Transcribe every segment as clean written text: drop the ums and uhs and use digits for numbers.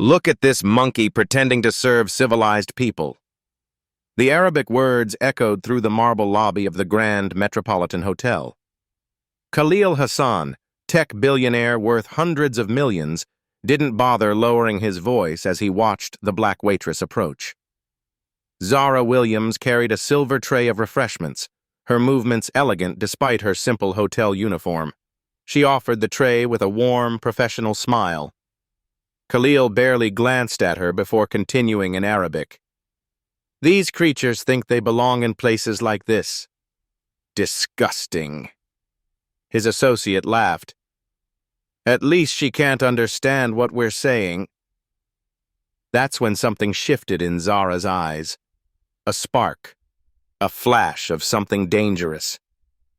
Look at this monkey pretending to serve civilized people. The Arabic words echoed through the marble lobby of the Grand Metropolitan Hotel. Khalil Hassan, tech billionaire worth hundreds of millions, didn't bother lowering his voice as he watched the black waitress approach. Zara Williams carried a silver tray of refreshments, her movements elegant despite her simple hotel uniform. She offered the tray with a warm, professional smile. Khalil barely glanced at her before continuing in Arabic. These creatures think they belong in places like this. Disgusting. His associate laughed. At least she can't understand what we're saying. That's when something shifted in Zara's eyes. A spark. A flash of something dangerous.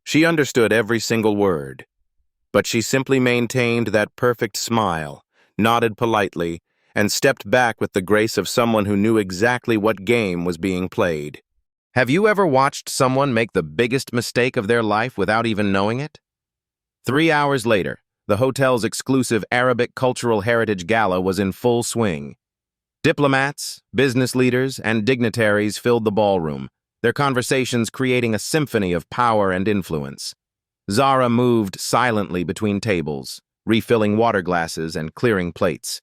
She understood every single word, but she simply maintained that perfect smile, nodded politely, and stepped back with the grace of someone who knew exactly what game was being played. Have you ever watched someone make the biggest mistake of their life without even knowing it? 3 hours later, the hotel's exclusive Arabic Cultural Heritage Gala was in full swing. Diplomats, business leaders, and dignitaries filled the ballroom, their conversations creating a symphony of power and influence. Zara moved silently between tables, refilling water glasses and clearing plates.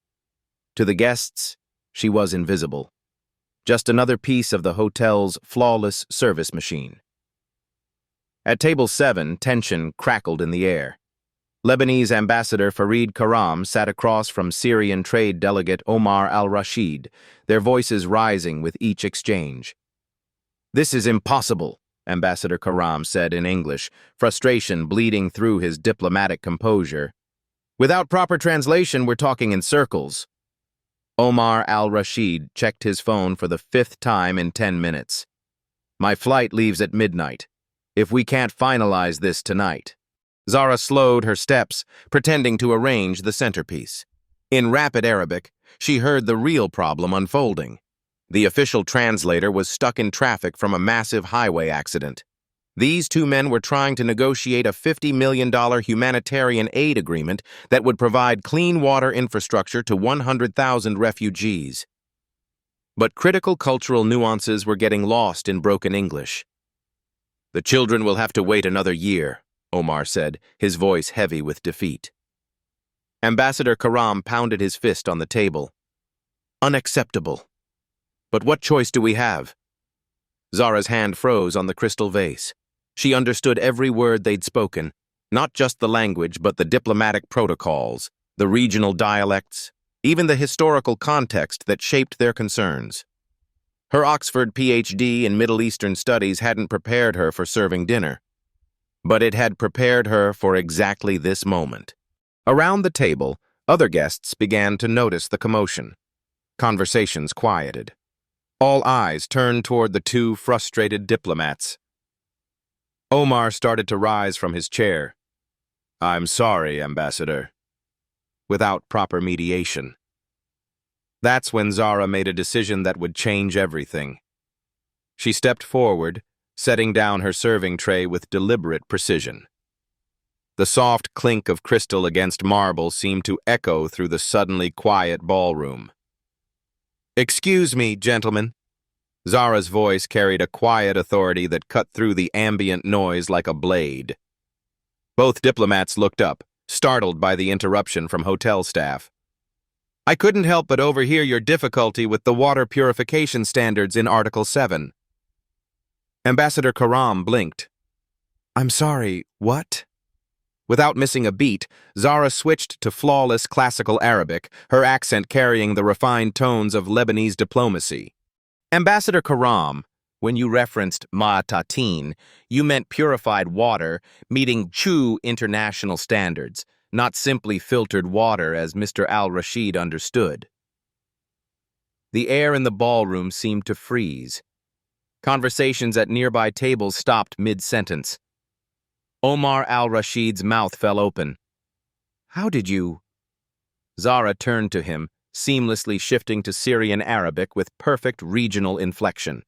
To the guests, she was invisible. Just another piece of the hotel's flawless service machine. At table 7, tension crackled in the air. Lebanese ambassador Farid Karam sat across from Syrian trade delegate Omar al-Rashid, their voices rising with each exchange. "This is impossible," Ambassador Karam said in English, frustration bleeding through his diplomatic composure. "Without proper translation, we're talking in circles." Omar al-Rashid checked his phone for the 5th time in 10 minutes. "My flight leaves at midnight. If we can't finalize this tonight." Zara slowed her steps, pretending to arrange the centerpiece. In rapid Arabic, she heard the real problem unfolding. The official translator was stuck in traffic from a massive highway accident. These two men were trying to negotiate a $50 million humanitarian aid agreement that would provide clean water infrastructure to 100,000 refugees. But critical cultural nuances were getting lost in broken English. "The children will have to wait another year," Omar said, his voice heavy with defeat. Ambassador Karam pounded his fist on the table. "Unacceptable. But what choice do we have?" Zara's hand froze on the crystal vase. She understood every word they'd spoken, not just the language, but the diplomatic protocols, the regional dialects, even the historical context that shaped their concerns. Her Oxford PhD in Middle Eastern Studies hadn't prepared her for serving dinner, but it had prepared her for exactly this moment. Around the table, other guests began to notice the commotion. Conversations quieted. All eyes turned toward the two frustrated diplomats. Omar started to rise from his chair. "I'm sorry, Ambassador," without proper mediation. That's when Zara made a decision that would change everything. She stepped forward, setting down her serving tray with deliberate precision. The soft clink of crystal against marble seemed to echo through the suddenly quiet ballroom. "Excuse me, gentlemen." Zara's voice carried a quiet authority that cut through the ambient noise like a blade. Both diplomats looked up, startled by the interruption from hotel staff. "I couldn't help but overhear your difficulty with the water purification standards in Article 7. Ambassador Karam blinked. "I'm sorry, what?" Without missing a beat, Zara switched to flawless classical Arabic, her accent carrying the refined tones of Lebanese diplomacy. "Ambassador Karam, when you referenced ma'atatin, you meant purified water, meeting true international standards, not simply filtered water as Mr. al-Rashid understood." The air in the ballroom seemed to freeze. Conversations at nearby tables stopped mid-sentence. Omar al-Rashid's mouth fell open. "How did you—" Zara turned to him, seamlessly shifting to Syrian Arabic with perfect regional inflection.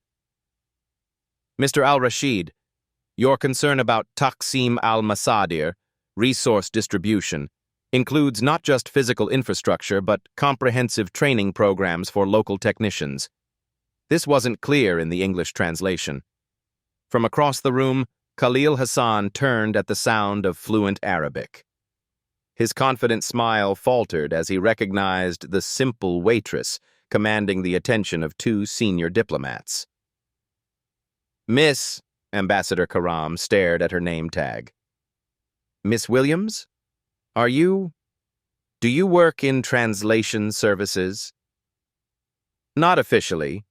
"Mr. al-Rashid, your concern about taqsim al-masadir, resource distribution, Includes not just physical infrastructure, but comprehensive training programs for local technicians. This wasn't clear in the English translation. From across the room, Khalil Hassan turned at the sound of fluent Arabic. His confident smile faltered as he recognized the simple waitress commanding the attention of two senior diplomats. Miss, Ambassador Karam stared at her name tag. Miss Williams? Do you work in translation services? Not officially.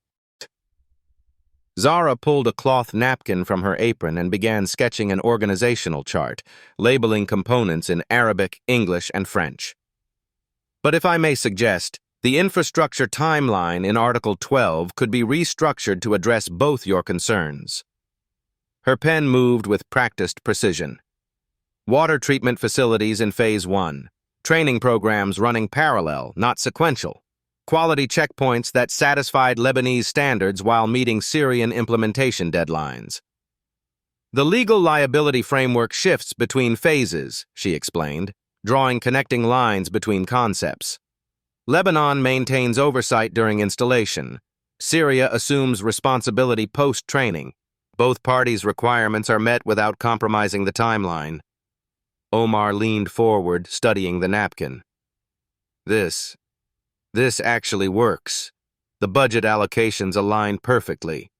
Zara pulled a cloth napkin from her apron and began sketching an organizational chart, labeling components in Arabic, English, and French. But if I may suggest, the infrastructure timeline in Article 12 could be restructured to address both your concerns. Her pen moved with practiced precision. Water treatment facilities in Phase 1. Training programs running parallel, not sequential. Quality checkpoints that satisfied Lebanese standards while meeting Syrian implementation deadlines. The legal liability framework shifts between phases, she explained, drawing connecting lines between concepts. Lebanon maintains oversight during installation. Syria assumes responsibility post-training. Both parties' requirements are met without compromising the timeline. Omar leaned forward, studying the napkin. This actually works. The budget allocations align perfectly.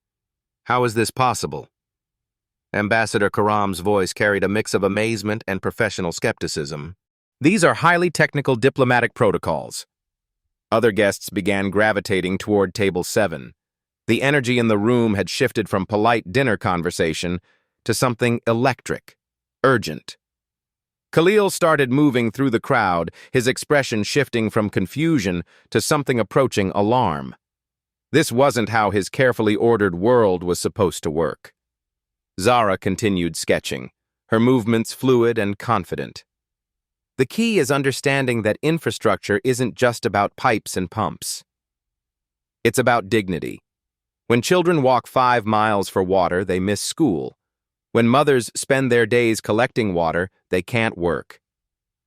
How is this possible? Ambassador Karam's voice carried a mix of amazement and professional skepticism. These are highly technical diplomatic protocols. Other guests began gravitating toward Table 7. The energy in the room had shifted from polite dinner conversation to something electric, urgent. Khalil started moving through the crowd, his expression shifting from confusion to something approaching alarm. This wasn't how his carefully ordered world was supposed to work. Zara continued sketching, her movements fluid and confident. The key is understanding that infrastructure isn't just about pipes and pumps. It's about dignity. When children walk 5 miles for water, they miss school. When mothers spend their days collecting water, they can't work.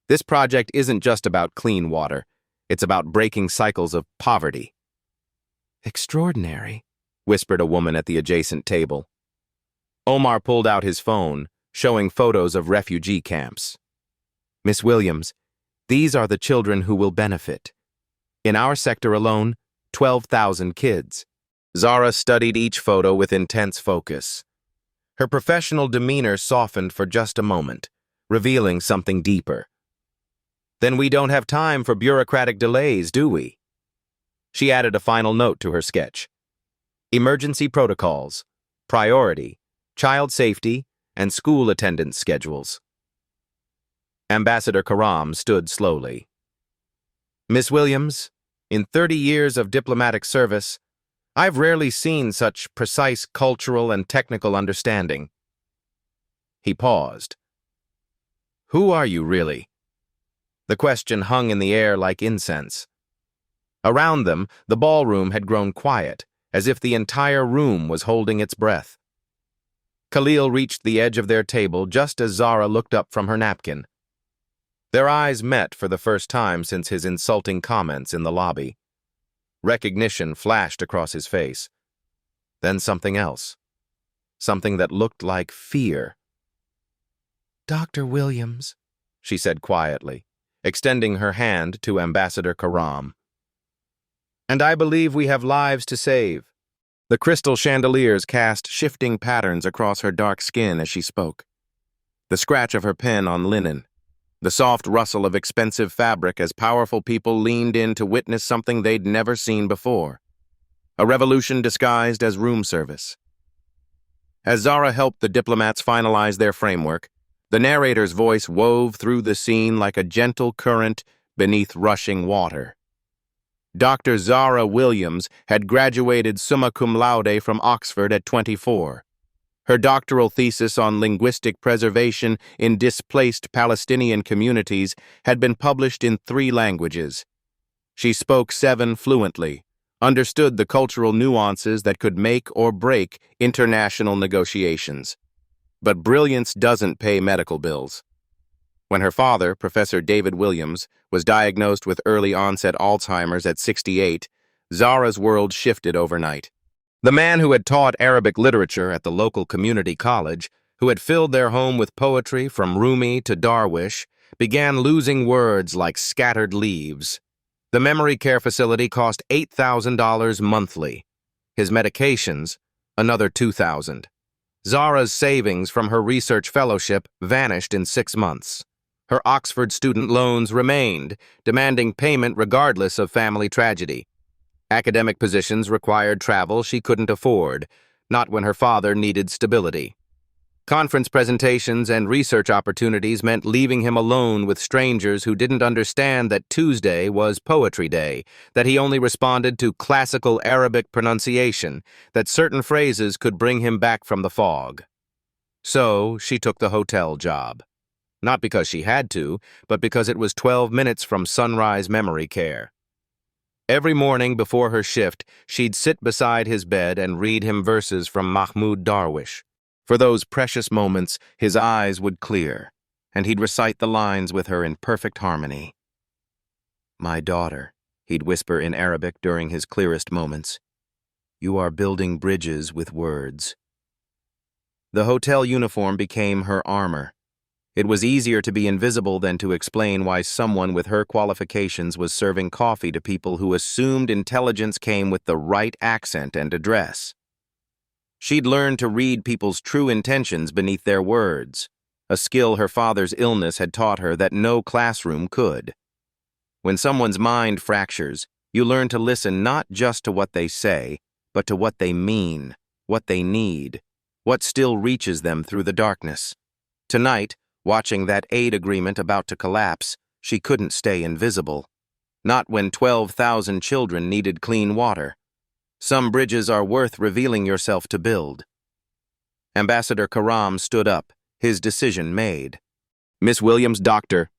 This project isn't just about clean water. It's about breaking cycles of poverty. Extraordinary, whispered a woman at the adjacent table. Omar pulled out his phone, showing photos of refugee camps. Miss Williams, these are the children who will benefit. In our sector alone, 12,000 kids. Zara studied each photo with intense focus. Her professional demeanor softened for just a moment, revealing something deeper. Then we don't have time for bureaucratic delays, do we? She added a final note to her sketch. Emergency protocols, priority, child safety, and school attendance schedules. Ambassador Karam stood slowly. Miss Williams, in 30 years of diplomatic service, I've rarely seen such precise cultural and technical understanding. He paused. Who are you really? The question hung in the air like incense. Around them, the ballroom had grown quiet, as if the entire room was holding its breath. Khalil reached the edge of their table just as Zara looked up from her napkin. Their eyes met for the first time since his insulting comments in the lobby. Recognition flashed across his face. Then something else. Something that looked like fear. Dr. Williams, she said quietly, extending her hand to Ambassador Karam. And I believe we have lives to save. The crystal chandeliers cast shifting patterns across her dark skin as she spoke. The scratch of her pen on linen. The soft rustle of expensive fabric as powerful people leaned in to witness something they'd never seen before. A revolution disguised as room service. As Zara helped the diplomats finalize their framework, the narrator's voice wove through the scene like a gentle current beneath rushing water. Dr. Zara Williams had graduated summa cum laude from Oxford at 24. Her doctoral thesis on linguistic preservation in displaced Palestinian communities had been published in 3 languages. She spoke 7 fluently, understood the cultural nuances that could make or break international negotiations. But brilliance doesn't pay medical bills. When her father, Professor David Williams, was diagnosed with early-onset Alzheimer's at 68, Zara's world shifted overnight. The man who had taught Arabic literature at the local community college, who had filled their home with poetry from Rumi to Darwish, began losing words like scattered leaves. The memory care facility cost $8,000 monthly. His medications, another $2,000. Zara's savings from her research fellowship vanished in 6 months. Her Oxford student loans remained, demanding payment regardless of family tragedy. Academic positions required travel she couldn't afford, not when her father needed stability. Conference presentations and research opportunities meant leaving him alone with strangers who didn't understand that Tuesday was Poetry Day, that he only responded to classical Arabic pronunciation, that certain phrases could bring him back from the fog. So she took the hotel job. Not because she had to, but because it was 12 minutes from Sunrise Memory Care. Every morning before her shift, she'd sit beside his bed and read him verses from Mahmoud Darwish. For those precious moments, his eyes would clear, and he'd recite the lines with her in perfect harmony. "My daughter," he'd whisper in Arabic during his clearest moments, "you are building bridges with words." The hotel uniform became her armor. It was easier to be invisible than to explain why someone with her qualifications was serving coffee to people who assumed intelligence came with the right accent and address. She'd learned to read people's true intentions beneath their words, a skill her father's illness had taught her that no classroom could. When someone's mind fractures, you learn to listen not just to what they say, but to what they mean, what they need, what still reaches them through the darkness. Tonight, watching that aid agreement about to collapse, she couldn't stay invisible. Not when 12,000 children needed clean water. Some bridges are worth revealing yourself to build. Ambassador Karam stood up, his decision made. "Miss Williams, Dr.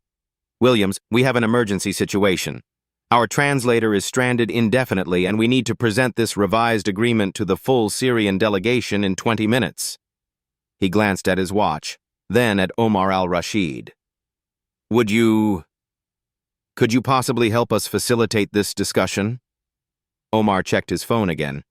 Williams, we have an emergency situation. Our translator is stranded indefinitely and we need to present this revised agreement to the full Syrian delegation in 20 minutes. He glanced at his watch, then at Omar al-Rashid. Could you possibly help us facilitate this discussion?" Omar checked his phone again.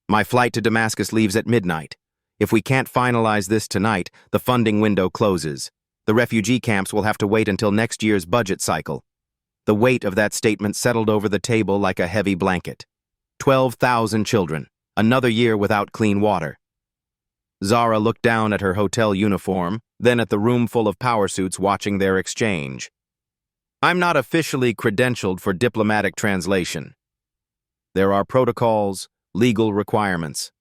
"My flight to Damascus leaves at midnight. If we can't finalize this tonight, the funding window closes. The refugee camps will have to wait until next year's budget cycle." The weight of that statement settled over the table like a heavy blanket. 12,000 children, another year without clean water. Zara looked down at her hotel uniform, then at the room full of power suits watching their exchange. "I'm not officially credentialed for diplomatic translation. There are protocols, legal requirements."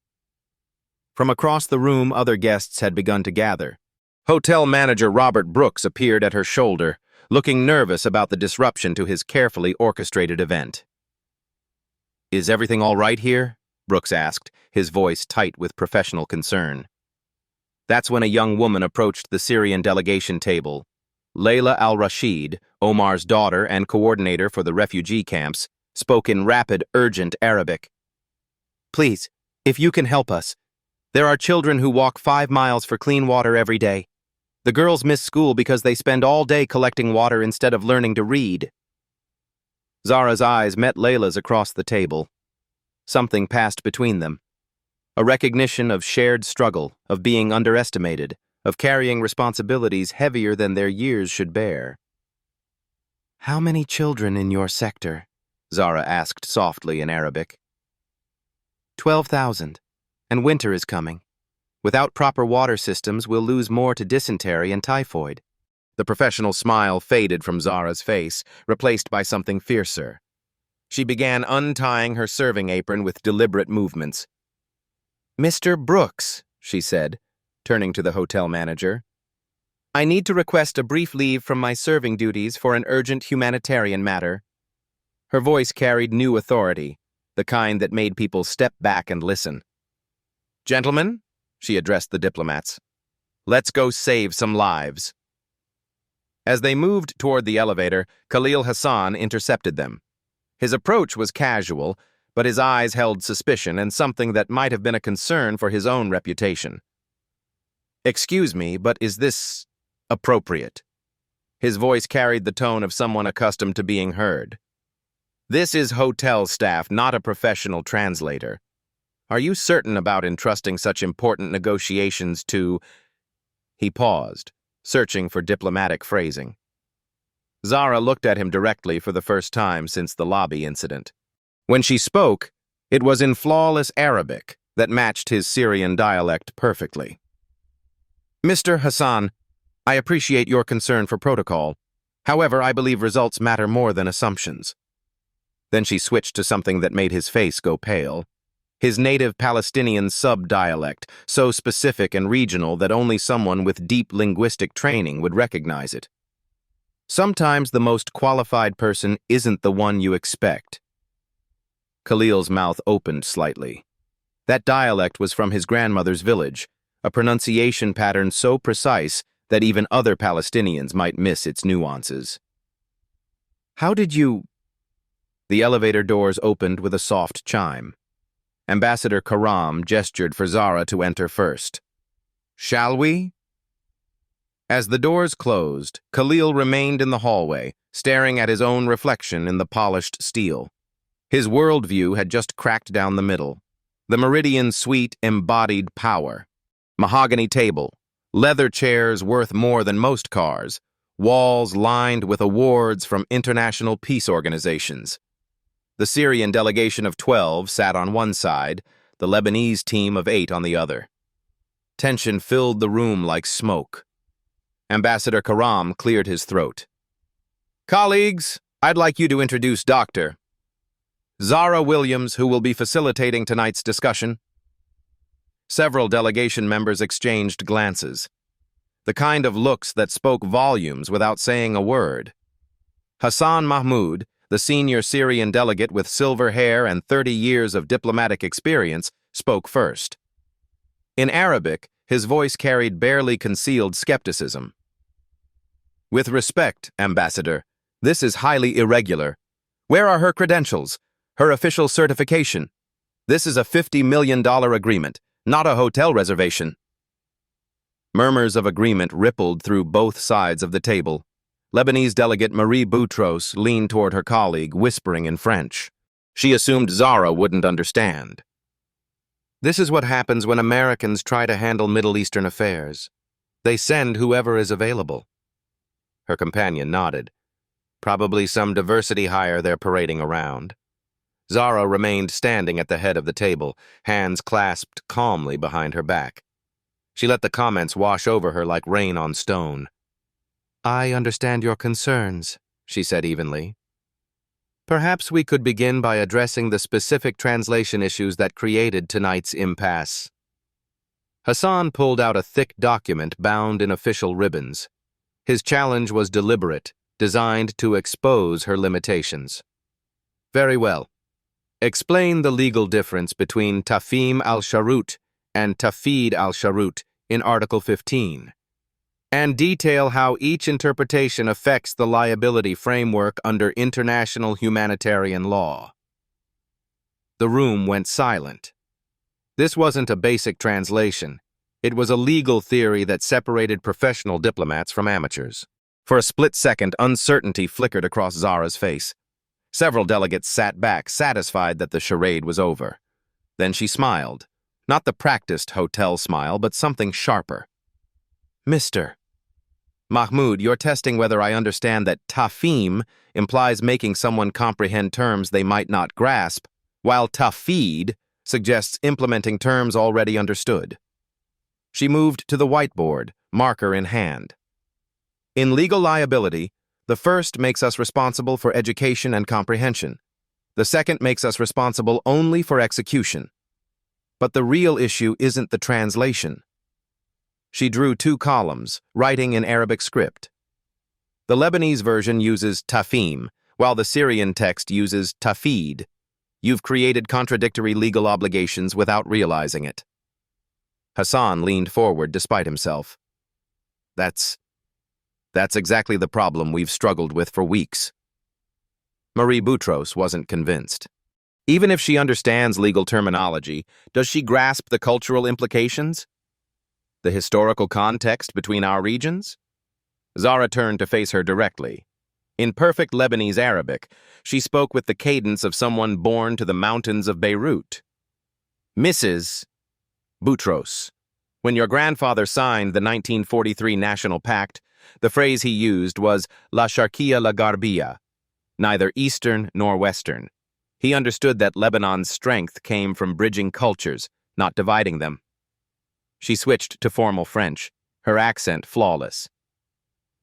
From across the room, other guests had begun to gather. Hotel manager Robert Brooks appeared at her shoulder, looking nervous about the disruption to his carefully orchestrated event. "Is everything all right here?" Brooks asked, his voice tight with professional concern. That's when a young woman approached the Syrian delegation table. Layla al-Rashid, Omar's daughter and coordinator for the refugee camps, spoke in rapid, urgent Arabic. "Please, if you can help us. There are children who walk 5 miles for clean water every day. The girls miss school because they spend all day collecting water instead of learning to read." Zara's eyes met Layla's across the table. Something passed between them. A recognition of shared struggle, of being underestimated, of carrying responsibilities heavier than their years should bear. "How many children in your sector?" Zara asked softly in Arabic. 12,000, and winter is coming. Without proper water systems, we'll lose more to dysentery and typhoid." The professional smile faded from Zara's face, replaced by something fiercer. She began untying her serving apron with deliberate movements. "Mr. Brooks," she said, turning to the hotel manager, "I need to request a brief leave from my serving duties for an urgent humanitarian matter." Her voice carried new authority, the kind that made people step back and listen. "Gentlemen," she addressed the diplomats, "let's go save some lives." As they moved toward the elevator, Khalil Hassan intercepted them. His approach was casual, but his eyes held suspicion and something that might have been a concern for his own reputation. "Excuse me, but is this appropriate?" His voice carried the tone of someone accustomed to being heard. "This is hotel staff, not a professional translator. Are you certain about entrusting such important negotiations to—" He paused, searching for diplomatic phrasing. Zara looked at him directly for the first time since the lobby incident. When she spoke, it was in flawless Arabic that matched his Syrian dialect perfectly. "Mr. Hassan, I appreciate your concern for protocol. However, I believe results matter more than assumptions." Then she switched to something that made his face go pale. His native Palestinian sub-dialect, so specific and regional that only someone with deep linguistic training would recognize it. "Sometimes the most qualified person isn't the one you expect." Khalil's mouth opened slightly. That dialect was from his grandmother's village, a pronunciation pattern so precise that even other Palestinians might miss its nuances. "How did you—" The elevator doors opened with a soft chime. Ambassador Karam gestured for Zara to enter first. "Shall we?" As the doors closed, Khalil remained in the hallway, staring at his own reflection in the polished steel. His worldview had just cracked down the middle. The Meridian suite embodied power. Mahogany table, leather chairs worth more than most cars, walls lined with awards from international peace organizations. The Syrian delegation of 12 sat on one side, the Lebanese team of 8 on the other. Tension filled the room like smoke. Ambassador Karam cleared his throat. "Colleagues, I'd like you to introduce Dr. Zara Williams, who will be facilitating tonight's discussion." Several delegation members exchanged glances, the kind of looks that spoke volumes without saying a word. Hassan Mahmoud, the senior Syrian delegate with silver hair and 30 years of diplomatic experience, spoke first. In Arabic, his voice carried barely concealed skepticism. "With respect, Ambassador, this is highly irregular. Where are her credentials? Her official certification? This is a $50 million agreement, not a hotel reservation." Murmurs of agreement rippled through both sides of the table. Lebanese delegate Marie Boutros leaned toward her colleague, whispering in French. She assumed Zara wouldn't understand. "This is what happens when Americans try to handle Middle Eastern affairs. They send whoever is available." Her companion nodded. "Probably some diversity hire they're parading around." Zara remained standing at the head of the table, hands clasped calmly behind her back. She let the comments wash over her like rain on stone. "I understand your concerns," she said evenly. "Perhaps we could begin by addressing the specific translation issues that created tonight's impasse." Hassan pulled out a thick document bound in official ribbons. His challenge was deliberate, designed to expose her limitations. "Very well. Explain the legal difference between tafhim al-sharut and tafid al-sharut in Article 15, and detail how each interpretation affects the liability framework under international humanitarian law." The room went silent. This wasn't a basic translation. It was a legal theory that separated professional diplomats from amateurs. For a split second, uncertainty flickered across Zara's face. Several delegates sat back, satisfied that the charade was over. Then she smiled. Not the practiced hotel smile, but something sharper. "Mr. Mahmoud, you're testing whether I understand that tafhim implies making someone comprehend terms they might not grasp, while tafid suggests implementing terms already understood." She moved to the whiteboard, marker in hand. "In legal liability, the first makes us responsible for education and comprehension. The second makes us responsible only for execution. But the real issue isn't the translation." She drew 2 columns, writing in Arabic script. The Lebanese version uses tafhim, while the Syrian text uses tafid. You've created contradictory legal obligations without realizing it. Hassan leaned forward despite himself. That's exactly the problem we've struggled with for weeks." Marie Boutros wasn't convinced. Even if she understands legal terminology, does she grasp the cultural implications? The historical context between our regions? Zara turned to face her directly. In perfect Lebanese Arabic, she spoke with the cadence of someone born to the mountains of Beirut. Mrs. Boutros, when your grandfather signed the 1943 National Pact, the phrase he used was La Sharqiyya la Gharbiyya, neither Eastern nor Western. He understood that Lebanon's strength came from bridging cultures, not dividing them. She switched to formal French, her accent flawless.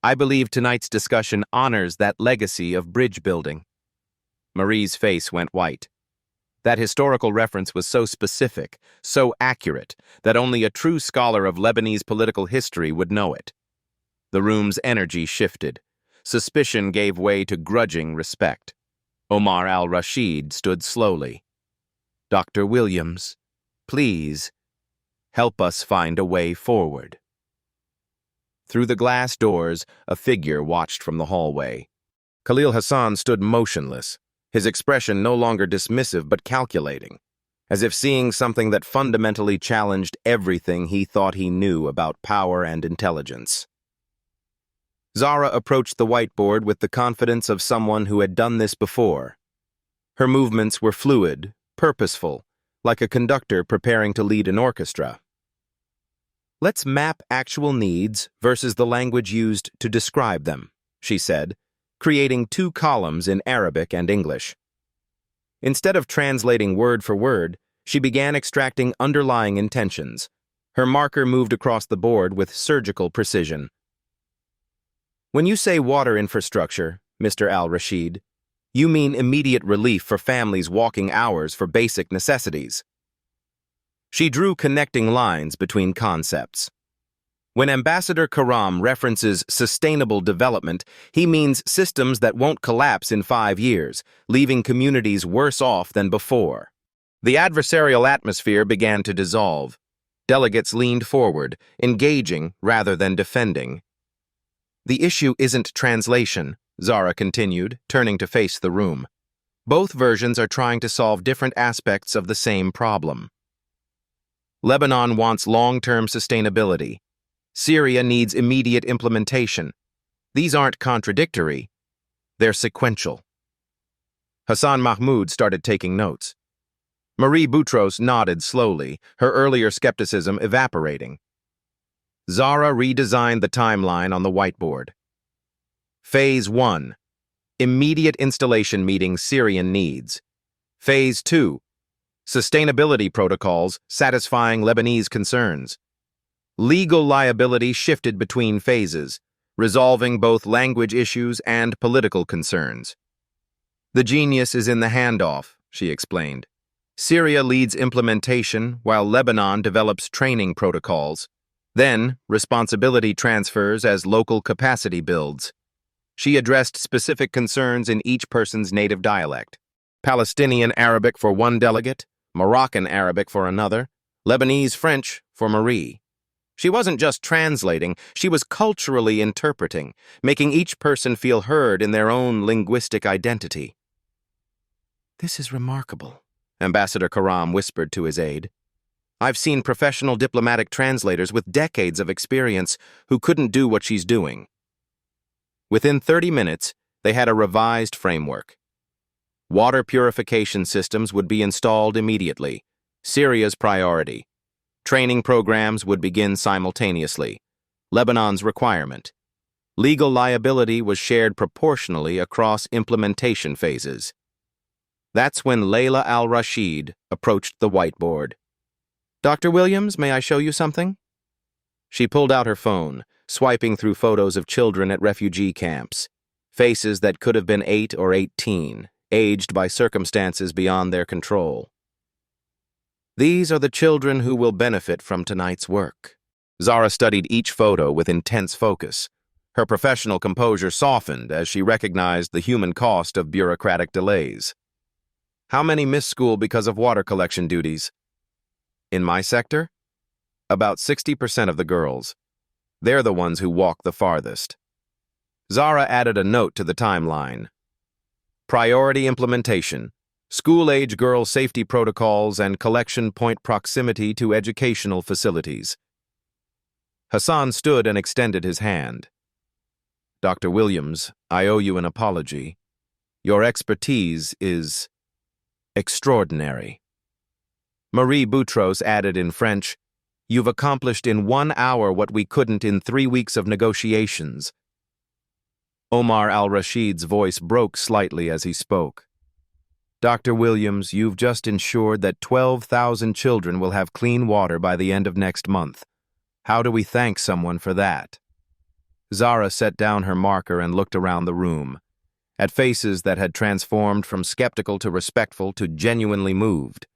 I believe tonight's discussion honors that legacy of bridge building. Marie's face went white. That historical reference was so specific, so accurate, that only a true scholar of Lebanese political history would know it. The room's energy shifted. Suspicion gave way to grudging respect. Omar al-Rashid stood slowly. Dr. Williams, please, help us find a way forward. Through the glass doors, a figure watched from the hallway. Khalil Hassan stood motionless, his expression no longer dismissive but calculating, as if seeing something that fundamentally challenged everything he thought he knew about power and intelligence. Zara approached the whiteboard with the confidence of someone who had done this before. Her movements were fluid, purposeful, like a conductor preparing to lead an orchestra. Let's map actual needs versus the language used to describe them, she said, creating 2 columns in Arabic and English. Instead of translating word for word, she began extracting underlying intentions. Her marker moved across the board with surgical precision. When you say water infrastructure, Mr. Al-Rashid, you mean immediate relief for families walking hours for basic necessities. She drew connecting lines between concepts. When Ambassador Karam references sustainable development, he means systems that won't collapse in 5 years, leaving communities worse off than before. The adversarial atmosphere began to dissolve. Delegates leaned forward, engaging rather than defending. The issue isn't translation, Zara continued, turning to face the room. Both versions are trying to solve different aspects of the same problem. Lebanon wants long-term sustainability. Syria needs immediate implementation. These aren't contradictory. They're sequential. Hassan Mahmoud started taking notes. Marie Boutros nodded slowly, her earlier skepticism evaporating. Zara redesigned the timeline on the whiteboard. Phase 1. Immediate installation meeting Syrian needs. Phase 2. Sustainability protocols satisfying Lebanese concerns. Legal liability shifted between phases, resolving both language issues and political concerns. The genius is in the handoff, she explained. Syria leads implementation while Lebanon develops training protocols. Then, responsibility transfers as local capacity builds. She addressed specific concerns in each person's native dialect. Palestinian Arabic for one delegate, Moroccan Arabic for another, Lebanese French for Marie. She wasn't just translating, she was culturally interpreting, making each person feel heard in their own linguistic identity. This is remarkable, Ambassador Karam whispered to his aide. I've seen professional diplomatic translators with decades of experience who couldn't do what she's doing. Within 30 minutes, they had a revised framework. Water purification systems would be installed immediately, Syria's priority. Training programs would begin simultaneously, Lebanon's requirement. Legal liability was shared proportionally across implementation phases. That's when Layla al-Rashid approached the whiteboard. Dr. Williams, may I show you something? She pulled out her phone, swiping through photos of children at refugee camps, faces that could have been 8 or 18, aged by circumstances beyond their control. These are the children who will benefit from tonight's work. Zara studied each photo with intense focus. Her professional composure softened as she recognized the human cost of bureaucratic delays. How many miss school because of water collection duties? In my sector? About 60% of the girls. They're the ones who walk the farthest. Zara added a note to the timeline. Priority implementation. School-age girl safety protocols and collection point proximity to educational facilities. Hassan stood and extended his hand. Dr. Williams, I owe you an apology. Your expertise is extraordinary. Marie Boutros added in French, You've accomplished in 1 hour what we couldn't in 3 weeks of negotiations. Omar al-Rashid's voice broke slightly as he spoke. Dr. Williams, you've just ensured that 12,000 children will have clean water by the end of next month. How do we thank someone for that? Zara set down her marker and looked around the room, at faces that had transformed from skeptical to respectful to genuinely moved.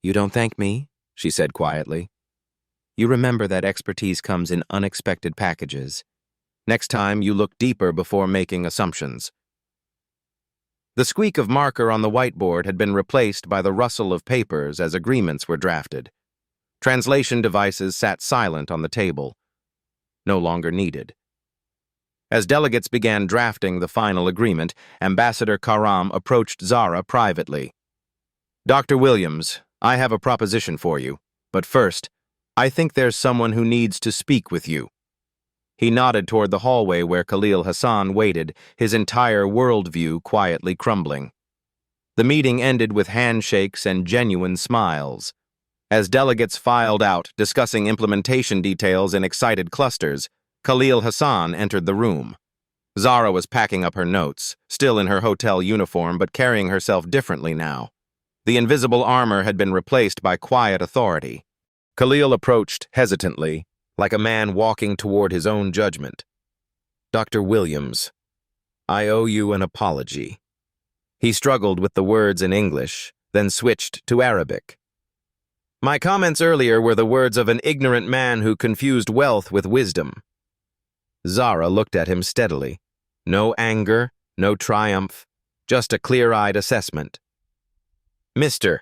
You don't thank me, she said quietly. You remember that expertise comes in unexpected packages. Next time, you look deeper before making assumptions. The squeak of marker on the whiteboard had been replaced by the rustle of papers as agreements were drafted. Translation devices sat silent on the table, no longer needed. As delegates began drafting the final agreement, Ambassador Karam approached Zara privately. Dr. Williams, I have a proposition for you, but first, I think there's someone who needs to speak with you. He nodded toward the hallway where Khalil Hassan waited, his entire worldview quietly crumbling. The meeting ended with handshakes and genuine smiles. As delegates filed out, discussing implementation details in excited clusters, Khalil Hassan entered the room. Zara was packing up her notes, still in her hotel uniform but carrying herself differently now. The invisible armor had been replaced by quiet authority. Khalil approached hesitantly, like a man walking toward his own judgment. Dr. Williams, I owe you an apology. He struggled with the words in English, then switched to Arabic. My comments earlier were the words of an ignorant man who confused wealth with wisdom. Zara looked at him steadily. No anger, no triumph, just a clear-eyed assessment. Mr.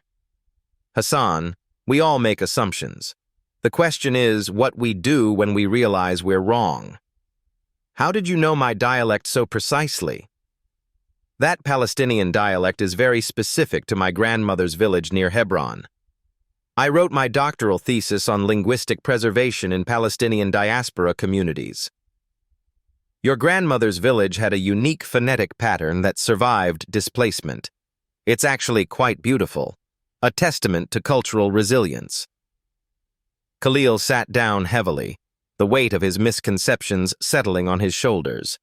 Hassan, we all make assumptions. The question is what we do when we realize we're wrong. How did you know my dialect so precisely? That Palestinian dialect is very specific to my grandmother's village near Hebron. I wrote my doctoral thesis on linguistic preservation in Palestinian diaspora communities. Your grandmother's village had a unique phonetic pattern that survived displacement. It's actually quite beautiful, a testament to cultural resilience. Khalil sat down heavily, the weight of his misconceptions settling on his shoulders.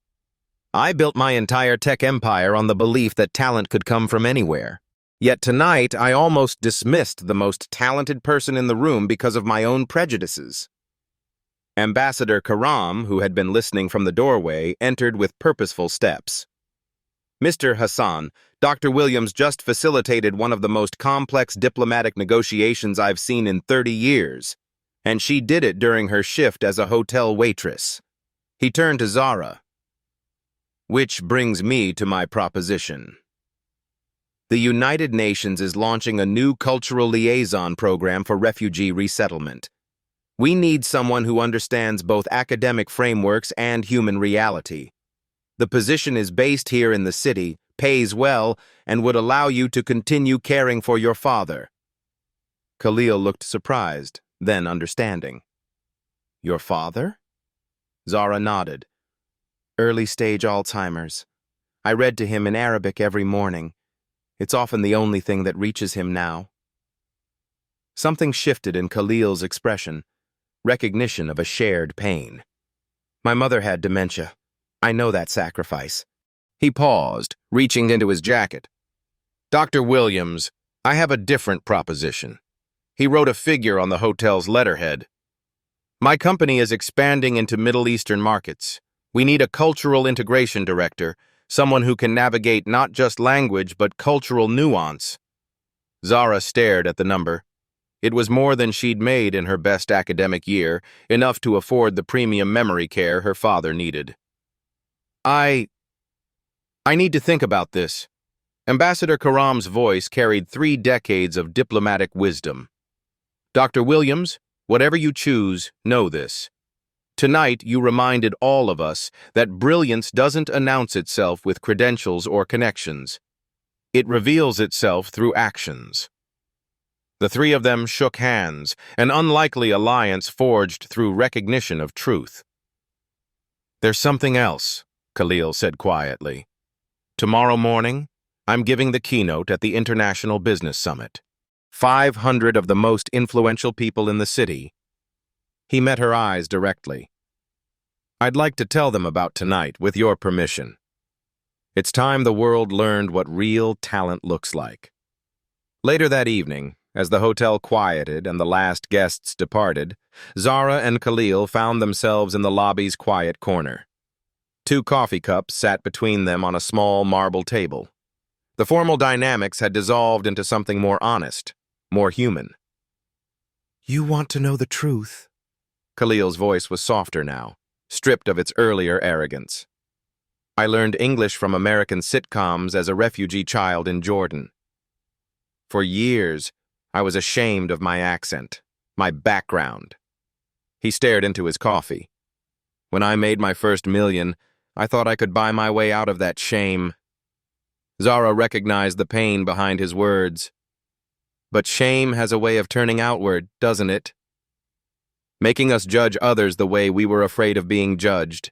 I built my entire tech empire on the belief that talent could come from anywhere. Yet tonight, I almost dismissed the most talented person in the room because of my own prejudices. Ambassador Karam, who had been listening from the doorway, entered with purposeful steps. Mr. Hassan, Dr. Williams just facilitated one of the most complex diplomatic negotiations I've seen in 30 years. And she did it during her shift as a hotel waitress. He turned to Zara. Which brings me to my proposition. The United Nations is launching a new cultural liaison program for refugee resettlement. We need someone who understands both academic frameworks and human reality. The position is based here in the city, pays well, and would allow you to continue caring for your father. Khalil looked surprised, then understanding. Your father? Zara nodded. Early-stage Alzheimer's. I read to him in Arabic every morning. It's often the only thing that reaches him now. Something shifted in Khalil's expression, recognition of a shared pain. My mother had dementia. I know that sacrifice. He paused, reaching into his jacket. Dr. Williams, I have a different proposition. He wrote a figure on the hotel's letterhead. My company is expanding into Middle Eastern markets. We need a cultural integration director, someone who can navigate not just language but cultural nuance. Zara stared at the number. It was more than she'd made in her best academic year, enough to afford the premium memory care her father needed. I need to think about this. Ambassador Karam's voice carried 3 decades of diplomatic wisdom. Dr. Williams, whatever you choose, know this. Tonight, you reminded all of us that brilliance doesn't announce itself with credentials or connections. It reveals itself through actions. The 3 of them shook hands, an unlikely alliance forged through recognition of truth. There's something else, Khalil said quietly. "Tomorrow morning, I'm giving the keynote at the International Business Summit. 500 of the most influential people in the city." He met her eyes directly. "I'd like to tell them about tonight, with your permission. It's time the world learned what real talent looks like." Later that evening, as the hotel quieted and the last guests departed, Zara and Khalil found themselves in the lobby's quiet corner. 2 coffee cups sat between them on a small marble table. The formal dynamics had dissolved into something more honest, more human. "You want to know the truth?" Khalil's voice was softer now, stripped of its earlier arrogance. "I learned English from American sitcoms as a refugee child in Jordan. For years, I was ashamed of my accent, my background." He stared into his coffee. "When I made my first million, I thought I could buy my way out of that shame." Zara recognized the pain behind his words. "But shame has a way of turning outward, doesn't it? Making us judge others the way we were afraid of being judged."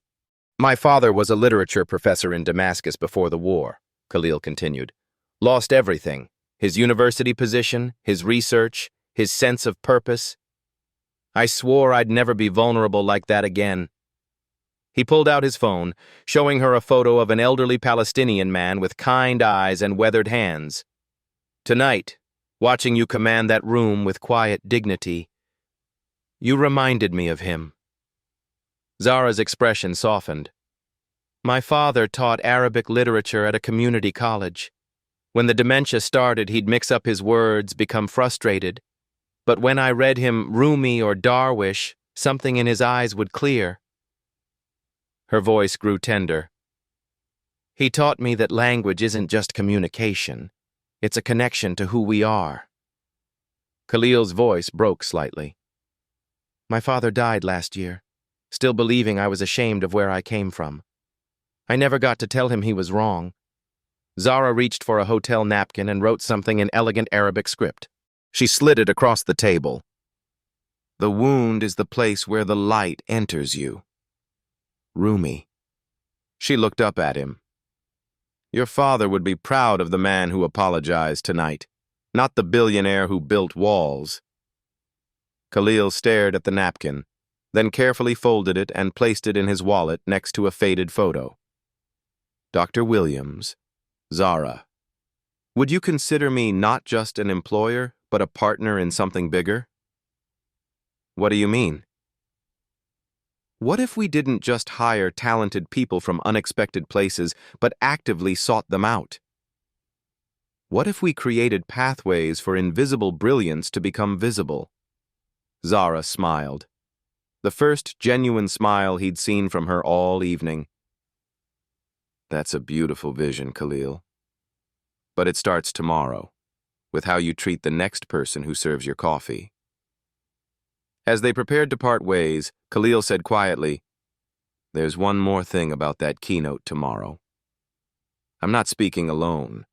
"My father was a literature professor in Damascus before the war," Khalil continued. "Lost everything. His university position, his research, his sense of purpose. I swore I'd never be vulnerable like that again." He pulled out his phone, showing her a photo of an elderly Palestinian man with kind eyes and weathered hands. "Tonight, watching you command that room with quiet dignity, you reminded me of him." Zara's expression softened. "My father taught Arabic literature at a community college. When the dementia started, he'd mix up his words, become frustrated. But when I read him Rumi or Darwish, something in his eyes would clear." Her voice grew tender. "He taught me that language isn't just communication. It's a connection to who we are." Khalil's voice broke slightly. "My father died last year, still believing I was ashamed of where I came from. I never got to tell him he was wrong." Zara reached for a hotel napkin and wrote something in elegant Arabic script. She slid it across the table. "The wound is the place where the light enters you. Rumi." She looked up at him. "Your father would be proud of the man who apologized tonight, not the billionaire who built walls." Khalil stared at the napkin, then carefully folded it and placed it in his wallet next to a faded photo. "Dr. Williams, Zara, would you consider me not just an employer, but a partner in something bigger?" "What do you mean?" "What if we didn't just hire talented people from unexpected places, but actively sought them out? What if we created pathways for invisible brilliance to become visible?" Zara smiled. The first genuine smile he'd seen from her all evening. "That's a beautiful vision, Khalil. But it starts tomorrow, with how you treat the next person who serves your coffee." As they prepared to part ways, Khalil said quietly, "There's one more thing about that keynote tomorrow. I'm not speaking alone.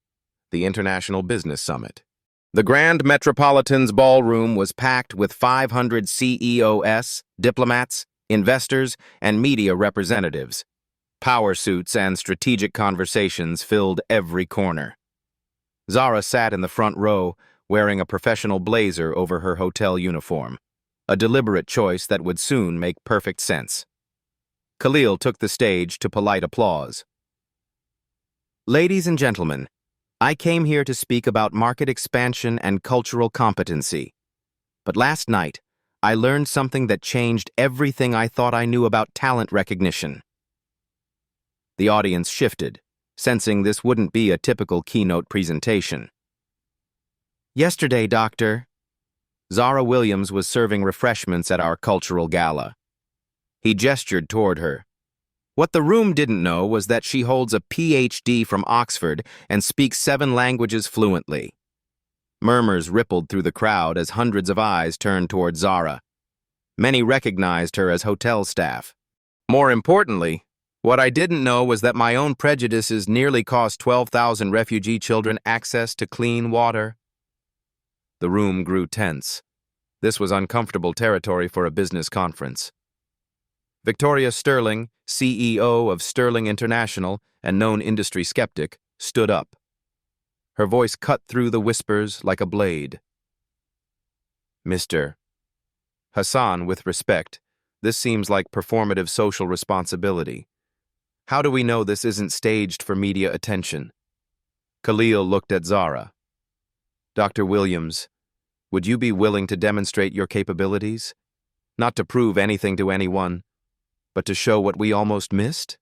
The International Business Summit." The Grand Metropolitan's ballroom was packed with 500 CEOs, diplomats, investors, and media representatives. Power suits and strategic conversations filled every corner. Zara sat in the front row, wearing a professional blazer over her hotel uniform, a deliberate choice that would soon make perfect sense. Khalil took the stage to polite applause. "Ladies and gentlemen, I came here to speak about market expansion and cultural competency. But last night, I learned something that changed everything I thought I knew about talent recognition." The audience shifted, sensing this wouldn't be a typical keynote presentation. "Yesterday, Doctor." Zara Williams was serving refreshments at our cultural gala. He gestured toward her. What the room didn't know was that she holds a PhD from Oxford and speaks 7 languages fluently. Murmurs rippled through the crowd as hundreds of eyes turned toward Zara. Many recognized her as hotel staff. More importantly, what I didn't know was that my own prejudices nearly cost 12,000 refugee children access to clean water. The room grew tense. This was uncomfortable territory for a business conference. Victoria Sterling, CEO of Sterling International and known industry skeptic, stood up. Her voice cut through the whispers like a blade. Mr. Hassan, with respect, this seems like performative social responsibility. How do we know this isn't staged for media attention? Khalil looked at Zara. Dr. Williams, would you be willing to demonstrate your capabilities? Not to prove anything to anyone, but to show what we almost missed?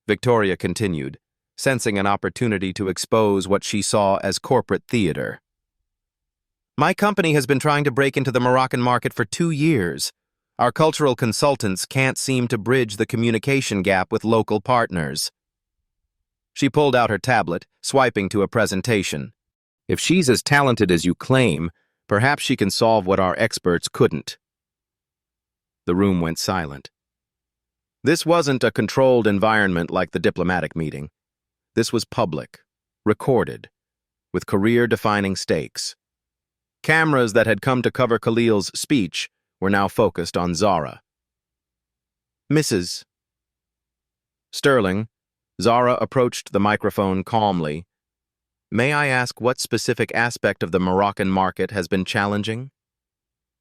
Victoria continued, sensing an opportunity to expose what she saw as corporate theater. My company has been trying to break into the Moroccan market for 2 years. Our cultural consultants can't seem to bridge the communication gap with local partners. She pulled out her tablet, swiping to a presentation. If she's as talented as you claim, perhaps she can solve what our experts couldn't. The room went silent. This wasn't a controlled environment like the diplomatic meeting. This was public, recorded, with career-defining stakes. Cameras that had come to cover Khalil's speech were now focused on Zara. Mrs. Sterling, Zara approached the microphone calmly. May I ask what specific aspect of the Moroccan market has been challenging?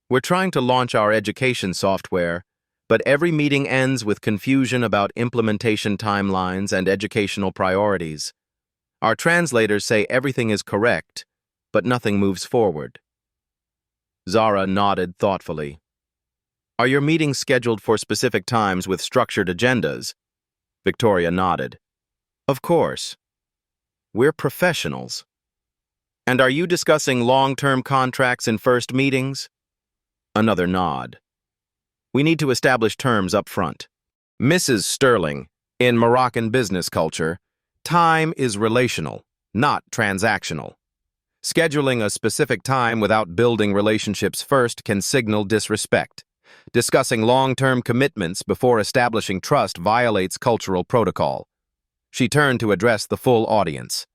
We're trying to launch our education software, but every meeting ends with confusion about implementation timelines and educational priorities. Our translators say everything is correct, but nothing moves forward. Zara nodded thoughtfully. Are your meetings scheduled for specific times with structured agendas? Victoria nodded. Of course. We're professionals. And are you discussing long-term contracts in first meetings? Another nod. We need to establish terms up front. Mrs. Sterling, in Moroccan business culture, time is relational, not transactional. Scheduling a specific time without building relationships first can signal disrespect. Discussing long-term commitments before establishing trust violates cultural protocol. She turned to address the full audience.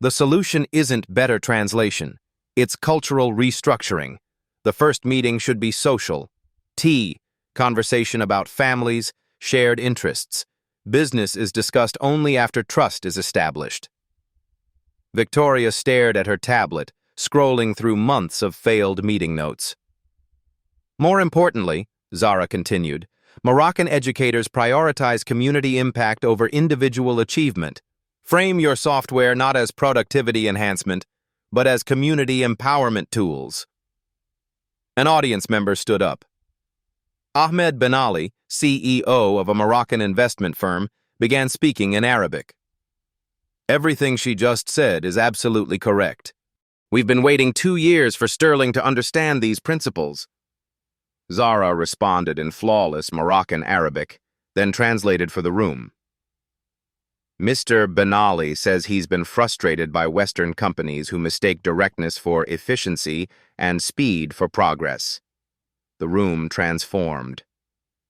The solution isn't better translation. It's cultural restructuring. The first meeting should be social. Tea, conversation about families, shared interests. Business is discussed only after trust is established. Victoria stared at her tablet, scrolling through months of failed meeting notes. More importantly, Zara continued, Moroccan educators prioritize community impact over individual achievement. Frame your software not as productivity enhancement, but as community empowerment tools. An audience member stood up. Ahmed Ben Ali, CEO of a Moroccan investment firm, began speaking in Arabic. Everything she just said is absolutely correct. We've been waiting 2 years for Sterling to understand these principles. Zara responded in flawless Moroccan Arabic, then translated for the room. Mr. Ben Ali says he's been frustrated by Western companies who mistake directness for efficiency and speed for progress. The room transformed.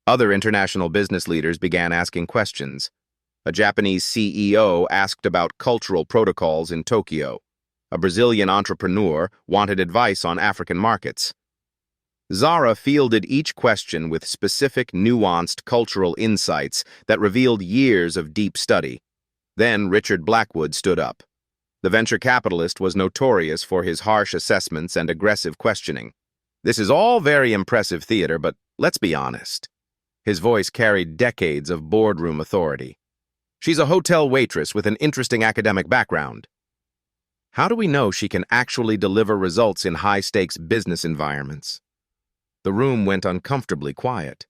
Other international business leaders began asking questions. A Japanese CEO asked about cultural protocols in Tokyo. A Brazilian entrepreneur wanted advice on African markets. Zara fielded each question with specific, nuanced cultural insights that revealed years of deep study. Then Richard Blackwood stood up. The venture capitalist was notorious for his harsh assessments and aggressive questioning. This is all very impressive theater, but let's be honest. His voice carried decades of boardroom authority. She's a hotel waitress with an interesting academic background. How do we know she can actually deliver results in high-stakes business environments? The room went uncomfortably quiet.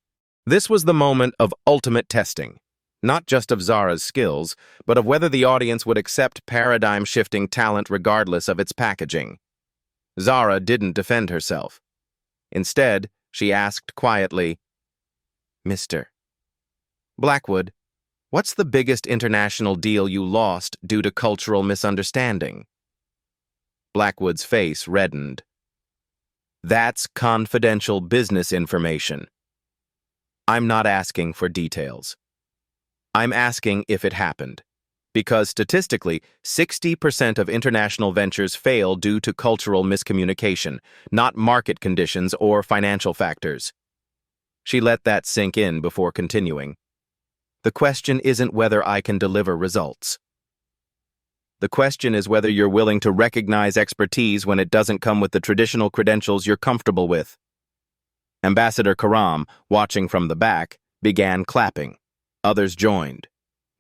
This was the moment of ultimate testing, not just of Zara's skills, but of whether the audience would accept paradigm-shifting talent regardless of its packaging. Zara didn't defend herself. Instead, she asked quietly, Mr. Blackwood, what's the biggest international deal you lost due to cultural misunderstanding? Blackwood's face reddened. That's confidential business information. I'm not asking for details. I'm asking if it happened. Because statistically, 60% of international ventures fail due to cultural miscommunication, not market conditions or financial factors. She let that sink in before continuing. The question isn't whether I can deliver results. The question is whether you're willing to recognize expertise when it doesn't come with the traditional credentials you're comfortable with. Ambassador Karam, watching from the back, began clapping. Others joined.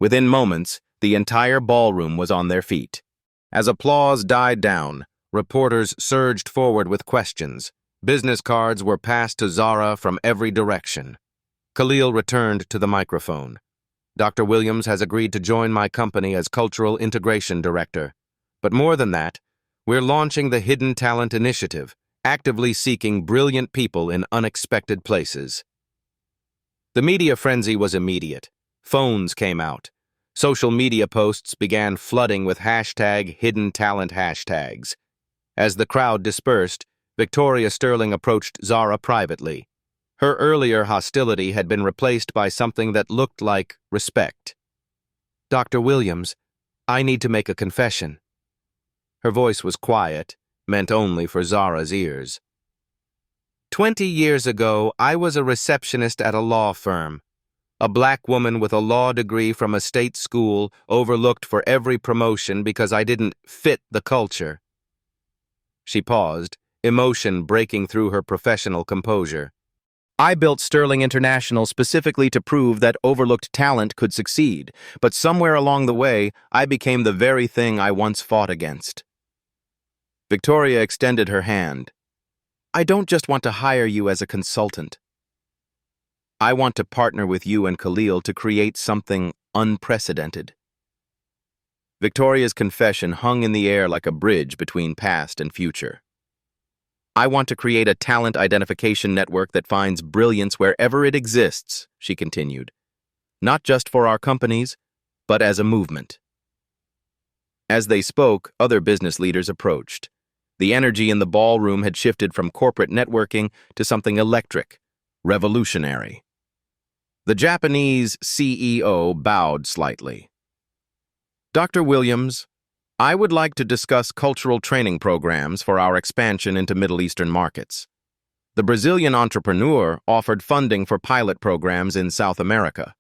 Within moments, the entire ballroom was on their feet. As applause died down, reporters surged forward with questions. Business cards were passed to Zara from every direction. Khalil returned to the microphone. Dr. Williams has agreed to join my company as Cultural Integration Director. But more than that, we're launching the Hidden Talent Initiative, actively seeking brilliant people in unexpected places. The media frenzy was immediate. Phones came out. Social media posts began flooding with #Hidden Talent hashtags. As the crowd dispersed, Victoria Sterling approached Zara privately. Her earlier hostility had been replaced by something that looked like respect. "Dr. Williams, I need to make a confession." Her voice was quiet, meant only for Zara's ears. 20 years ago, I was a receptionist at a law firm. A black woman with a law degree from a state school overlooked for every promotion because I didn't fit the culture. She paused, emotion breaking through her professional composure. I built Sterling International specifically to prove that overlooked talent could succeed, but somewhere along the way, I became the very thing I once fought against. Victoria extended her hand. I don't just want to hire you as a consultant. I want to partner with you and Khalil to create something unprecedented. Victoria's confession hung in the air like a bridge between past and future. I want to create a talent identification network that finds brilliance wherever it exists, she continued. Not just for our companies, but as a movement. As they spoke, other business leaders approached. The energy in the ballroom had shifted from corporate networking to something electric, revolutionary. The Japanese CEO bowed slightly. Dr. Williams, I would like to discuss cultural training programs for our expansion into Middle Eastern markets. The Brazilian entrepreneur offered funding for pilot programs in South America.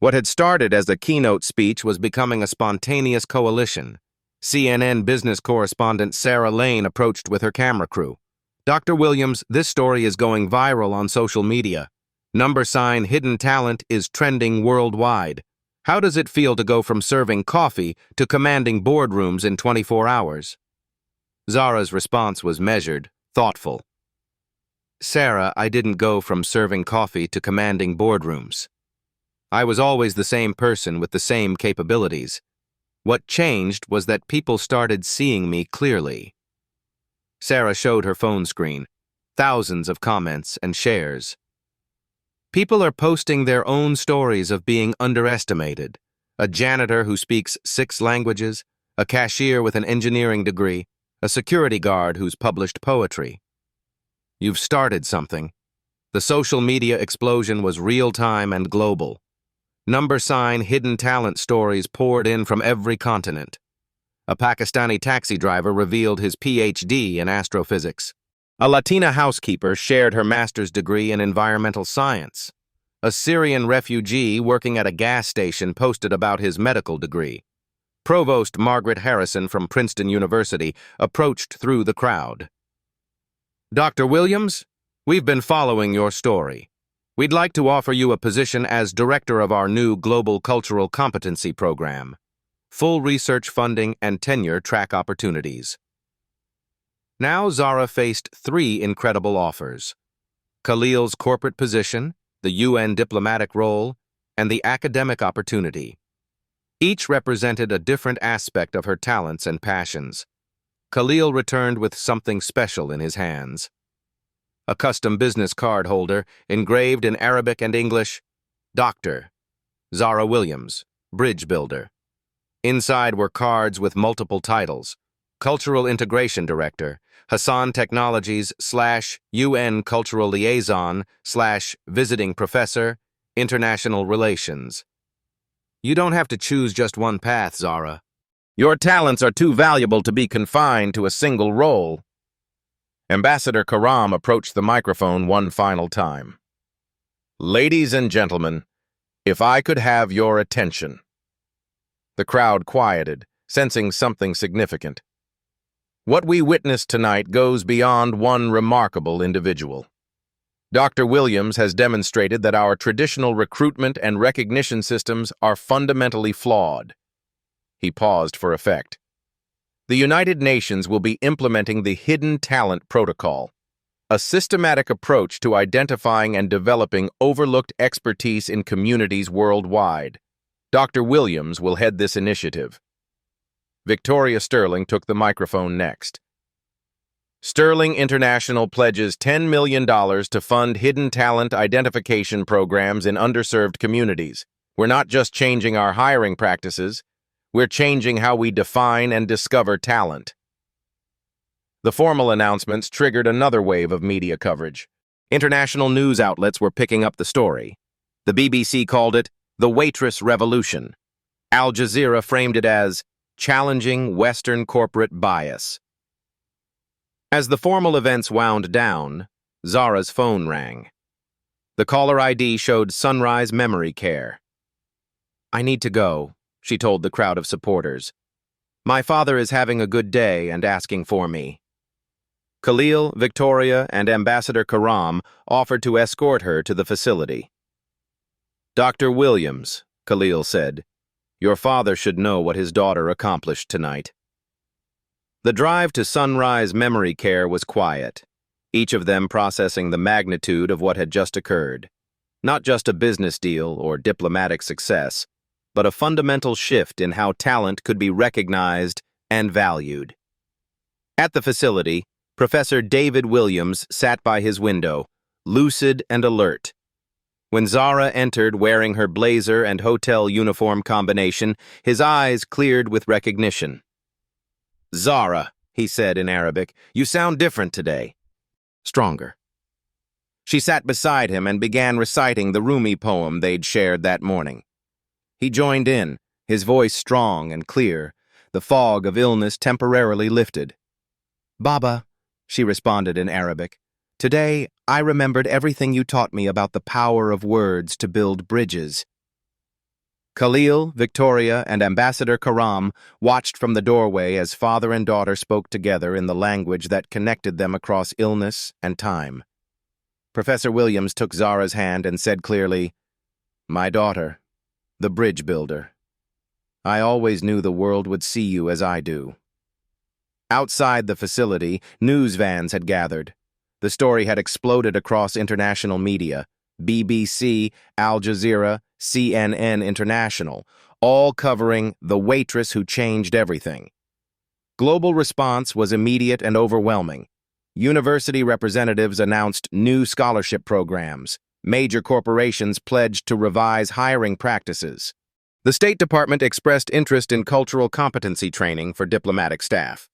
What had started as a keynote speech was becoming a spontaneous coalition. CNN business correspondent Sarah Lane approached with her camera crew. Dr. Williams, this story is going viral on social media. Hidden Talent is trending worldwide. How does it feel to go from serving coffee to commanding boardrooms in 24 hours? Zara's response was measured, thoughtful. Sarah, I didn't go from serving coffee to commanding boardrooms. I was always the same person with the same capabilities. What changed was that people started seeing me clearly. Sarah showed her phone screen. Thousands of comments and shares. People are posting their own stories of being underestimated. A janitor who speaks 6 languages, a cashier with an engineering degree, a security guard who's published poetry. You've started something. The social media explosion was real-time and global. Hidden talent stories poured in from every continent. A Pakistani taxi driver revealed his PhD in astrophysics. A Latina housekeeper shared her master's degree in environmental science. A Syrian refugee working at a gas station posted about his medical degree. Provost Margaret Harrison from Princeton University approached through the crowd. Dr. Williams, we've been following your story. We'd like to offer you a position as director of our new Global Cultural Competency Program. Full research funding and tenure track opportunities. Now Zara faced 3 incredible offers. Khalil's corporate position, the UN diplomatic role, and the academic opportunity. Each represented a different aspect of her talents and passions. Khalil returned with something special in his hands. A custom business card holder, engraved in Arabic and English, Dr. Zara Williams, Bridge Builder. Inside were cards with multiple titles. Cultural Integration Director, Hassan Technologies / UN Cultural Liaison / Visiting Professor, International Relations. You don't have to choose just one path, Zara. Your talents are too valuable to be confined to a single role. Ambassador Karam approached the microphone one final time. Ladies and gentlemen, if I could have your attention. The crowd quieted, sensing something significant. What we witnessed tonight goes beyond one remarkable individual. Dr. Williams has demonstrated that our traditional recruitment and recognition systems are fundamentally flawed. He paused for effect. The United Nations will be implementing the Hidden Talent Protocol, a systematic approach to identifying and developing overlooked expertise in communities worldwide. Dr. Williams will head this initiative. Victoria Sterling took the microphone next. Sterling International pledges $10 million to fund hidden talent identification programs in underserved communities. We're not just changing our hiring practices, we're changing how we define and discover talent. The formal announcements triggered another wave of media coverage. International news outlets were picking up the story. The BBC called it the Waitress Revolution. Al Jazeera framed it as challenging Western corporate bias. As the formal events wound down, Zara's phone rang. The caller ID showed Sunrise Memory Care. "I need to go," she told the crowd of supporters. "My father is having a good day and asking for me." Khalil, Victoria, and Ambassador Karam offered to escort her to the facility. "Dr. Williams," Khalil said, "your father should know what his daughter accomplished tonight." The drive to Sunrise Memory Care was quiet, each of them processing the magnitude of what had just occurred. Not just a business deal or diplomatic success, but a fundamental shift in how talent could be recognized and valued. At the facility, Professor David Williams sat by his window, lucid and alert. When Zara entered wearing her blazer and hotel uniform combination, his eyes cleared with recognition. "Zara," he said in Arabic, "you sound different today. Stronger." She sat beside him and began reciting the Rumi poem they'd shared that morning. He joined in, his voice strong and clear, the fog of illness temporarily lifted. "Baba," she responded in Arabic, "today I remembered everything you taught me about the power of words to build bridges." Khalil, Victoria, and Ambassador Karam watched from the doorway as father and daughter spoke together in the language that connected them across illness and time. Professor Williams took Zara's hand and said clearly, "My daughter, the bridge builder. I always knew the world would see you as I do." Outside the facility, news vans had gathered. The story had exploded across international media, BBC, Al Jazeera, CNN International, all covering the waitress who changed everything. Global response was immediate and overwhelming. University representatives announced new scholarship programs. Major corporations pledged to revise hiring practices. The State Department expressed interest in cultural competency training for diplomatic staff.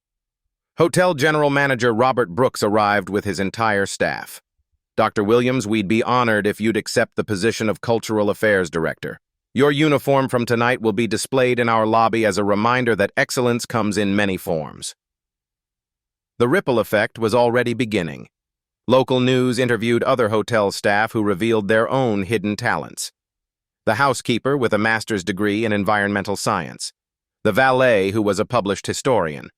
Hotel General Manager Robert Brooks arrived with his entire staff. "Dr. Williams, we'd be honored if you'd accept the position of Cultural Affairs Director. Your uniform from tonight will be displayed in our lobby as a reminder that excellence comes in many forms." The ripple effect was already beginning. Local news interviewed other hotel staff who revealed their own hidden talents. The housekeeper with a master's degree in environmental science. The valet who was a published historian.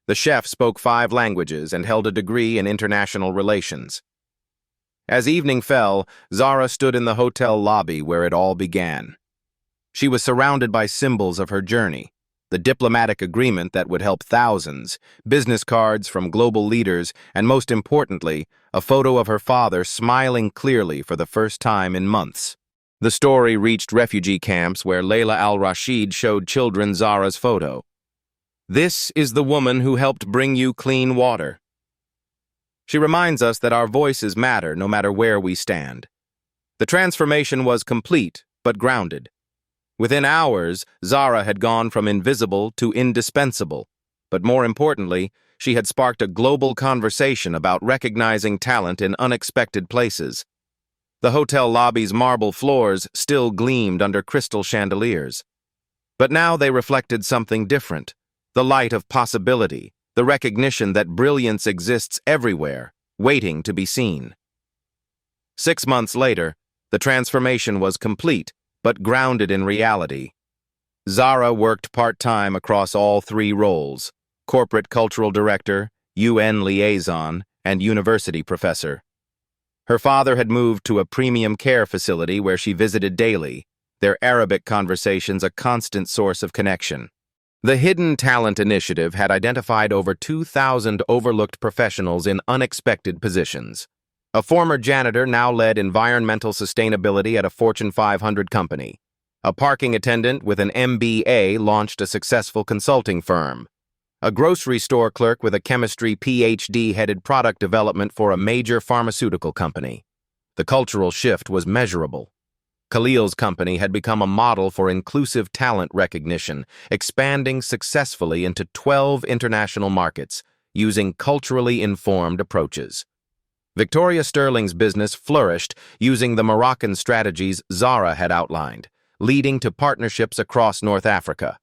The chef spoke 5 languages and held a degree in international relations. As evening fell, Zara stood in the hotel lobby where it all began. She was surrounded by symbols of her journey, the diplomatic agreement that would help thousands, business cards from global leaders, and most importantly, a photo of her father smiling clearly for the first time in months. The story reached refugee camps where Layla al-Rashid showed children Zara's photo. "This is the woman who helped bring you clean water." She reminds us that our voices matter no matter where we stand. The transformation was complete, but grounded. Within hours, Zara had gone from invisible to indispensable, but more importantly, she had sparked a global conversation about recognizing talent in unexpected places. The hotel lobby's marble floors still gleamed under crystal chandeliers. But now they reflected something different. The light of possibility, the recognition that brilliance exists everywhere, waiting to be seen. 6 months later, The transformation was complete, but grounded in reality. Zara worked part-time across all three roles: corporate cultural director, UN liaison, and university professor. Her father had moved to a premium care facility where she visited daily, their Arabic conversations a constant source of connection. The Hidden Talent Initiative had identified over 2,000 overlooked professionals in unexpected positions. A former janitor now led environmental sustainability at a Fortune 500 company. A parking attendant with an MBA launched a successful consulting firm. A grocery store clerk with a chemistry PhD headed product development for a major pharmaceutical company. The cultural shift was measurable. Khalil's company had become a model for inclusive talent recognition, expanding successfully into 12 international markets, using culturally informed approaches. Victoria Sterling's business flourished using the Moroccan strategies Zara had outlined, leading to partnerships across North Africa.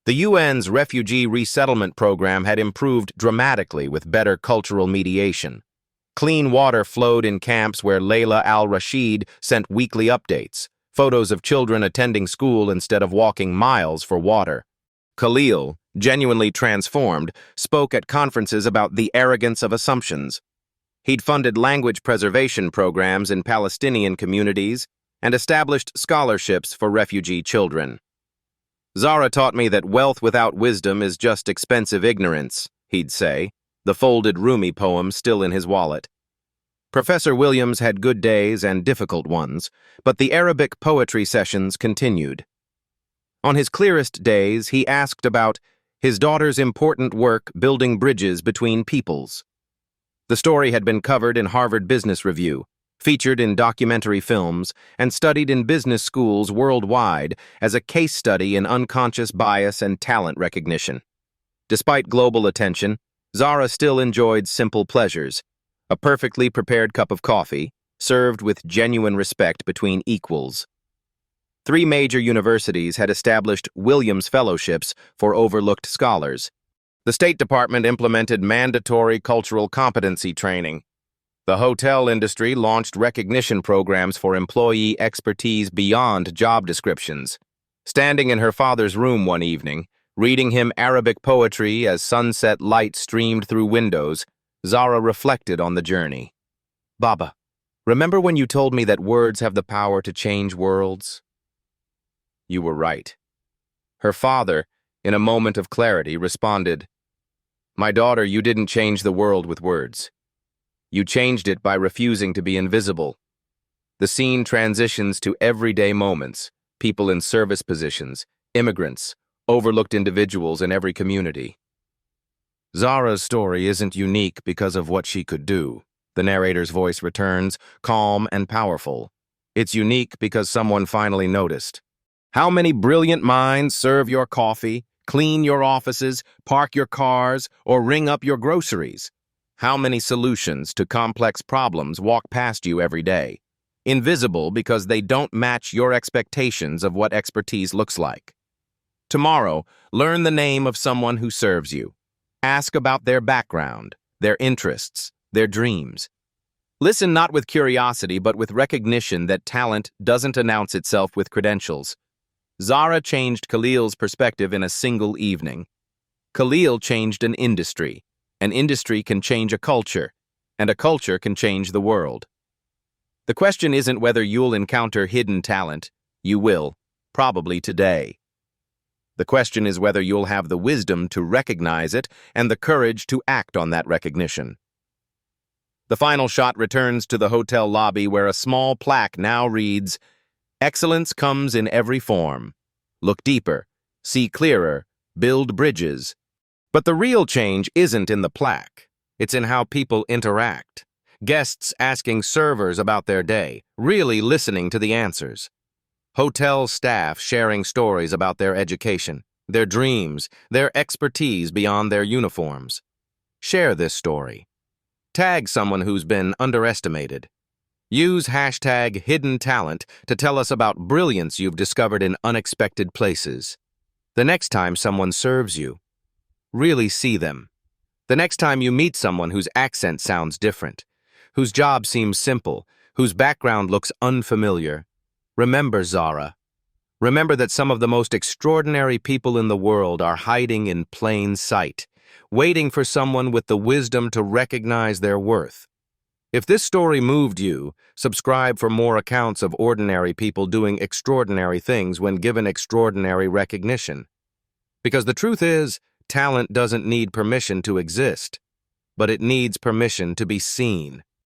The UN's refugee resettlement program had improved dramatically with better cultural mediation. Clean water flowed in camps where Layla al-Rashid sent weekly updates, photos of children attending school instead of walking miles for water. Khalil, genuinely transformed, spoke at conferences about the arrogance of assumptions. He'd funded language preservation programs in Palestinian communities and established scholarships for refugee children. Zara taught me that wealth without wisdom is just expensive ignorance, he'd say, the folded Rumi poem still in his wallet. Professor Williams had good days and difficult ones, but the Arabic poetry sessions continued. On his clearest days, he asked about his daughter's important work building bridges between peoples. The story had been covered in Harvard Business Review, featured in documentary films, and studied in business schools worldwide as a case study in unconscious bias and talent recognition. Despite global attention, Zara still enjoyed simple pleasures: a perfectly prepared cup of coffee, served with genuine respect between equals. 3 major universities had established Williams Fellowships for overlooked scholars. The State Department implemented mandatory cultural competency training. The hotel industry launched recognition programs for employee expertise beyond job descriptions. Standing in her father's room one evening, reading him Arabic poetry as sunset light streamed through windows, Zara reflected on the journey. "Baba, remember when you told me that words have the power to change worlds?" You were right. Her father, in a moment of clarity, responded, "My daughter, you didn't change the world with words. You changed it by refusing to be invisible." The scene transitions to everyday moments: people in service positions, immigrants, overlooked individuals in every community. Zara's story isn't unique because of what she could do. The narrator's voice returns, calm and powerful. It's unique because someone finally noticed. How many brilliant minds serve your coffee, clean your offices, park your cars, or ring up your groceries? How many solutions to complex problems walk past you every day? Invisible because they don't match your expectations of what expertise looks like. Tomorrow, learn the name of someone who serves you. Ask about their background, their interests, their dreams. Listen not with curiosity, but with recognition that talent doesn't announce itself with credentials. Zara changed Khalil's perspective in a single evening. Khalil changed an industry. An industry can change a culture, and a culture can change the world. The question isn't whether you'll encounter hidden talent. You will, probably today. The question is whether you'll have the wisdom to recognize it and the courage to act on that recognition. The final shot returns to the hotel lobby where a small plaque now reads, "Excellence comes in every form. Look deeper, see clearer, build bridges." But the real change isn't in the plaque. It's in how people interact. Guests asking servers about their day, really listening to the answers. Hotel staff sharing stories about their education, their dreams, their expertise beyond their uniforms. Share this story. Tag someone who's been underestimated. Use hashtag hidden talent to tell us about brilliance you've discovered in unexpected places. The next time someone serves you, really see them. The next time you meet someone whose accent sounds different, whose job seems simple, whose background looks unfamiliar. Remember, Zara. Remember that some of the most extraordinary people in the world are hiding in plain sight, waiting for someone with the wisdom to recognize their worth. If this story moved you, subscribe for more accounts of ordinary people doing extraordinary things when given extraordinary recognition. Because the truth is, talent doesn't need permission to exist, but it needs permission to be seen.